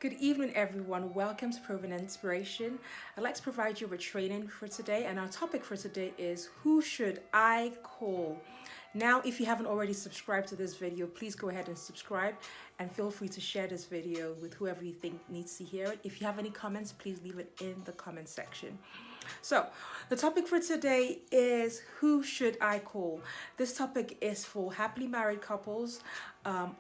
Good evening, everyone. Welcome to Proven Inspiration. I'd like to provide you with training for today, and our topic for today is who should I call? Now, if you haven't already subscribed to this video, please go ahead and subscribe and feel free to share this video with whoever you think needs to hear it. If you have any comments, please leave it in the comment section. So, the topic for today is who should I call? This topic is for happily married couples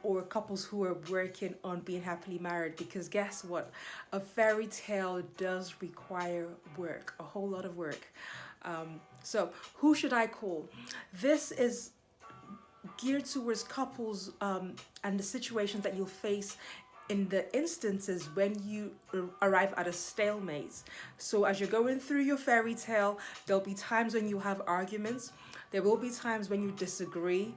or couples who are working on being happily married because guess what? A fairy tale does require work, a whole lot of work. So, who should I call? This is geared towards couples and the situations that you'll face in the instances when you arrive at a stalemate. So as you're going through your fairy tale, there'll be times when you have arguments. There will be times when you disagree.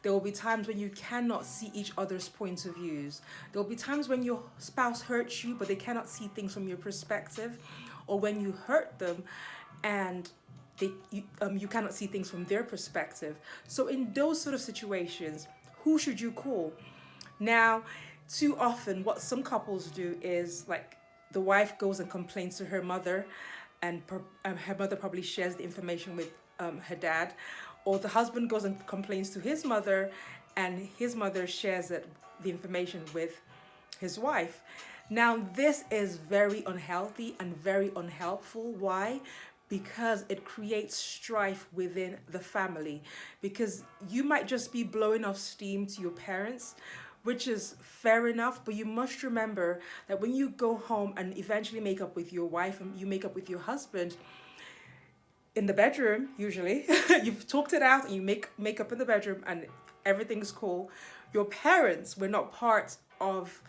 There will be times when you cannot see each other's points of views. There will be times when your spouse hurts you, but they cannot see things from your perspective, or when you hurt them and you cannot see things from their perspective. So in those sort of situations, who should you call? Now, too often, what some couples do is like the wife goes and complains to her mother, and her mother probably shares the information with her dad, or the husband goes and complains to his mother, and his mother shares the information with his wife. Now, this is very unhealthy and very unhelpful. Why? Because it creates strife within the family. Because you might just be blowing off steam to your parents, which is fair enough, but you must remember that when you go home and eventually make up with your wife and you make up with your husband, in the bedroom, usually, you've talked it out and you make up in the bedroom and everything's cool. Your parents were not part of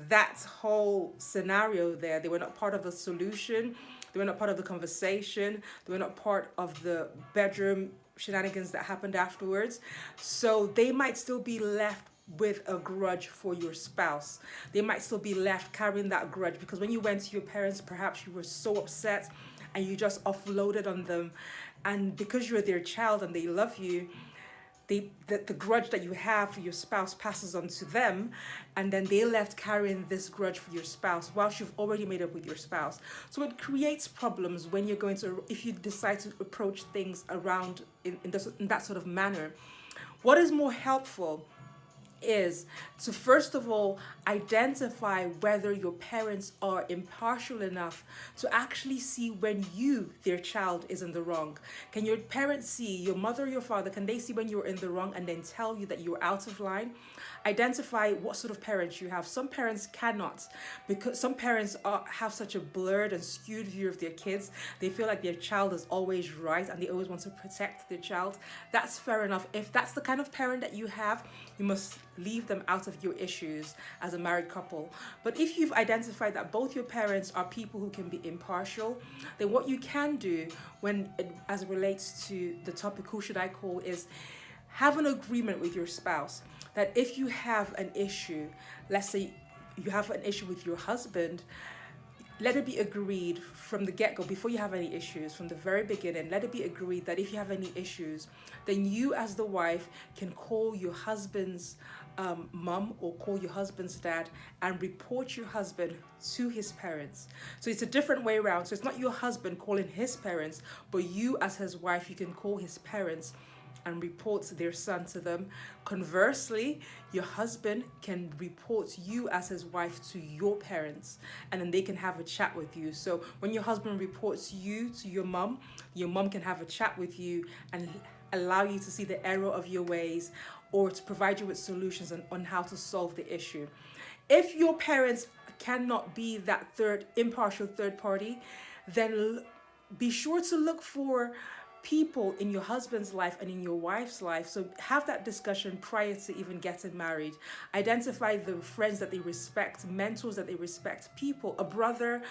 that whole scenario there. They were not part of the solution. They were not part of the conversation. They were not part of the bedroom shenanigans that happened afterwards. So they might still be left with a grudge for your spouse. They might still be left carrying that grudge because when you went to your parents, perhaps you were so upset and you just offloaded on them. And because you're their child and they love you, the grudge that you have for your spouse passes on to them, and then they left carrying this grudge for your spouse whilst you've already made up with your spouse. So it creates problems when you're going to, if you decide to approach things around in that sort of manner. What is more helpful is to first of all identify whether your parents are impartial enough to actually see when you, their child, is in the wrong. Can your parents see, your mother or your father, can they see when you're in the wrong and then tell you that you're out of line? Identify what sort of parents you have. Some parents cannot, because some parents have such a blurred and skewed view of their kids. They feel like their child is always right and they always want to protect their child. That's fair enough. If that's the kind of parent that you have, you must leave them out of your issues as a married couple. But if you've identified that both your parents are people who can be impartial, then what you can do as it relates to the topic, who should I call, is have an agreement with your spouse that if you have an issue, let's say you have an issue with your husband, let it be agreed from the get-go, before you have any issues, from the very beginning, let it be agreed that if you have any issues, then you as the wife can call your husband's mum or call your husband's dad and report your husband to his parents. So it's a different way around. So it's not your husband calling his parents, but you as his wife, you can call his parents and report their son to them. Conversely, your husband can report you as his wife to your parents, and then they can have a chat with you. So when your husband reports you to your mum can have a chat with you and allow you to see the error of your ways or to provide you with solutions on how to solve the issue. If your parents cannot be that impartial third party, then be sure to look for people in your husband's life and in your wife's life. So have that discussion prior to even getting married. Identify the friends that they respect, mentors that they respect, people, a brother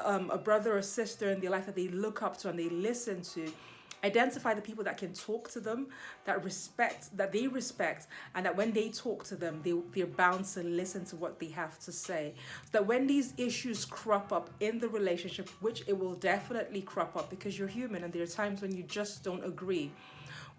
or sister in their life that they look up to and they listen to. Identify the people that can talk to them, that they respect, and that when they talk to them, they're bound to listen to what they have to say. So that when these issues crop up in the relationship, which it will definitely crop up because you're human and there are times when you just don't agree,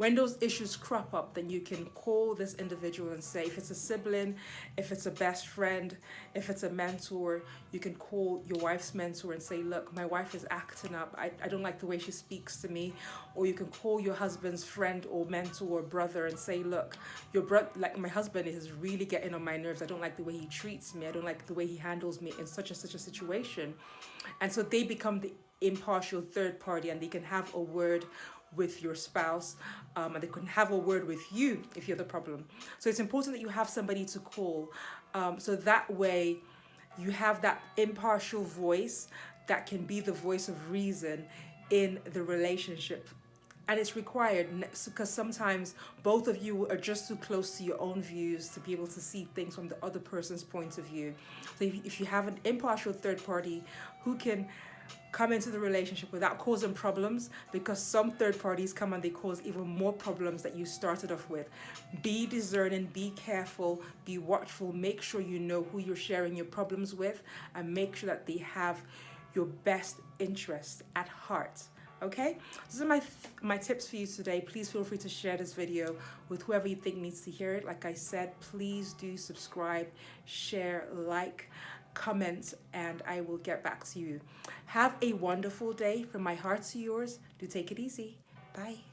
when those issues crop up, then you can call this individual and say, if it's a sibling, if it's a best friend, if it's a mentor, you can call your wife's mentor and say, look, my wife is acting up. I don't like the way she speaks to me. Or you can call your husband's friend or mentor or brother and say, look, your brother, like my husband is really getting on my nerves. I don't like the way he treats me. I don't like the way he handles me in such a situation. And so they become the impartial third party, and they can have a word with your spouse, and they can have a word with you if you're the problem. So it's important that you have somebody to call, so that way you have that impartial voice that can be the voice of reason in the relationship. And it's required because sometimes both of you are just too close to your own views to be able to see things from the other person's point of view. So if you have an impartial third party who can come into the relationship without causing problems, because some third parties come and they cause even more problems that you started off with. Be discerning, be careful, be watchful, make sure you know who you're sharing your problems with, and make sure that they have your best interest at heart. Okay, these are my tips for you today. Please feel free to share this video with whoever you think needs to hear it. Like I said, please do subscribe, share, like, comment, and I will get back to you. Have a wonderful day. From my heart to yours, do take it easy. Bye.